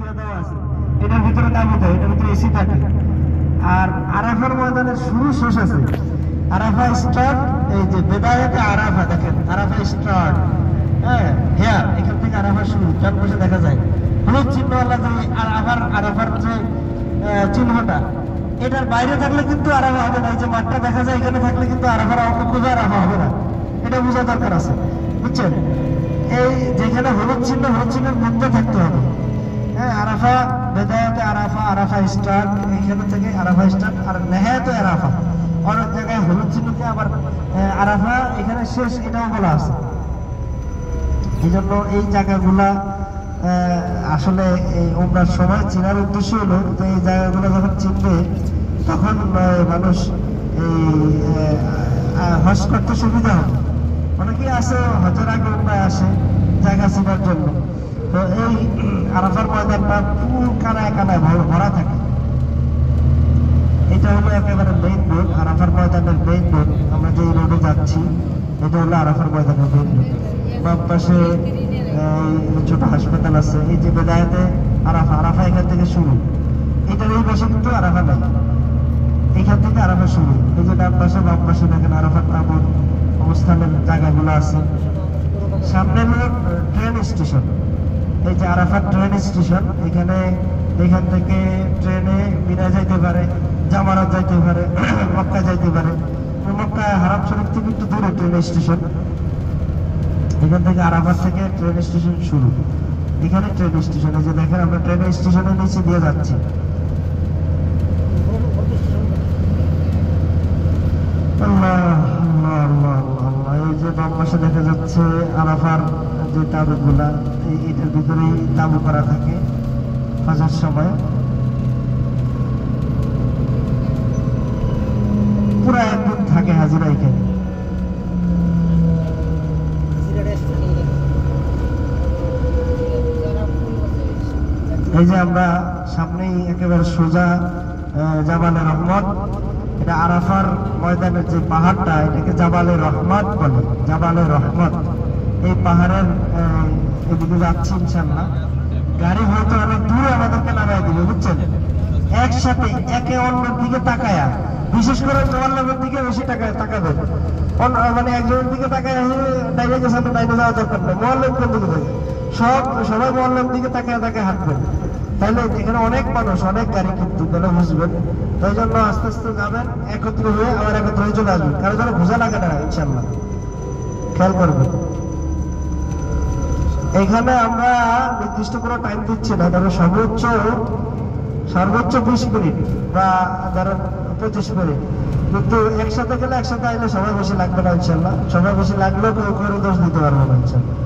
দিয়ে দেওয়া আছে, এটার ভিতরে তাবু দেয়, এটার ভিতরে এসি থাকে। আর আরাফার ময়দানের শুরু শেষ আছে, আরাফা স্টার্ট, এই যে বেদায়াতে আরাফা দেখেন, আরাফা স্টার্ট, হ্যাঁ হেয়ার, এখান থেকে আরাফা শুরু, চার পাশে দেখা যায় হলুদ চিহ্ন আল্লাহ যে আরাফার যে চিহ্নটা, এটার বাইরে থাকলে কিন্তু আরাফা হবে না। এই যে মাঠটা দেখা যায় এখানে থাকলে কিন্তু আরাফার বোঝা আরাফা হবে না, এটা বোঝা দরকার আছে, বুঝছেন? এই যেখানে হলুদ চিহ্ন, হলুদ চিহ্নের মধ্যে থাকতে হবে। হ্যাঁ, আরাফা বেদায়াতে আরাফা, আরাফা স্টার্ট, এইখানে থেকে আরাফা স্টার্ট। আর নেহায়াতে আরাফা, অনেক জায়গায় হলুদ চিহ্নকে আবার আরাফা এখানে শেষ, এটাও বলা আছে। এই জন্য এই জায়গাগুলা আসলে এই ওমরার সময় চেনার উদ্দেশ্য হলো যে এই জায়গাগুলো যখন চিনবে তখন মানুষ এই হজ করতে সুবিধা হবে। অনেকেই আছে হজের আগে উমরায় আসে জায়গা চেনার জন্য, তো এই আরাফার ময়দানটা পুরো কানায় কানায় ভরা থাকে। এটা হলো একেবারে মেইন রোড, আরাফার ময়দানের মেইন রোড। আমরা যে রোডে যাচ্ছি এটা হলো আরাফার ময়দানের মেইন রোড। বাম পাশে ছোট হাসপাতাল আছে। এই যে বেদায়াতে আরাফা, আরাফা এখান থেকে শুরু, এটার এই পাশে কিন্তু আরাফা নাই, এখান থেকে আরাফা শুরু। এই যে ডান পাশে বাম পাশে দেখেন আরাফার তাঁবুর অবস্থানের জায়গাগুলো আছে। সামনে হলো ট্রেন স্টেশন, এই যে আরাফার ট্রেন স্টেশন, এখান থেকে ট্রেনে মিনা যাইতে পারে, জামারাত যাইতে পারে, মক্কা যাইতে পারে। মক্কা হারাম শরীফ থেকে একটু দূরে ট্রেন স্টেশন, এখান থেকে আরাফাত থেকে ট্রেন স্টেশন শুরু। এখানে ট্রেন স্টেশন, এই যে দেখেন আমরা ট্রেন স্টেশনের নিচে দিয়ে যাচ্ছি। এই যে বাম পাশে দেখা যাচ্ছে আরাফার যে তাঁবুগুলা, এটার ভিতরেই তাঁবু করা থাকে ফজর সময়। পুরা একদিন থাকে হাজিরা এখানে। এই যে আমরা সামনেই একেবারে সোজা জাবালে রহমত, এটা আরাফার ময়দানের যে পাহাড়টা, এটাকে জাবালে রহমত বলে, জাবালে রহমত। এই পাহাড়ের এদিকে যাচ্ছি ইনশাল্লাহ। গাড়ি হয়তো অনেক দূরে আমাদেরকে নামাই দিবে, বুঝছেন? একসাথে একে অন্যের দিকে তাকায়া, বিশেষ করে জওয়ালের দিকে বেশি তাকাবে, মানে একজনের দিকে তাকায় ডাইনে গেছে, ডাইনে যাওয়া দরকার নেই, মোয়াল্লেম কোন দিকে থাকে, সবাই মোয়াল্লেম দিকে তাকায় হাঁটবেন। তাহলে এখানে অনেক মানুষ, অনেক গাড়ি কিন্তু তাহলে বুঝবেন। তাই জন্য আস্তে আস্তে যাবেন, একত্র হয়ে আবার একত্র হয়ে চলে আসবেন, কারো যেন বোঝা লাগে না, ইনশাল্লাহ খেয়াল করবেন। এখানে আমরা নির্দিষ্ট কোনো টাইম দিচ্ছি না, তবে সর্বোচ্চ 20 মিনিট বা ধরেন 25 মিনিট, কিন্তু একসাথে গেলে একসাথে আইলে সময় বেশি লাগবে না ইনশাল্লাহ। সময় বেশি লাগলেও কেউ দোষ দিতে পারবো না ইনশাল্লাহ।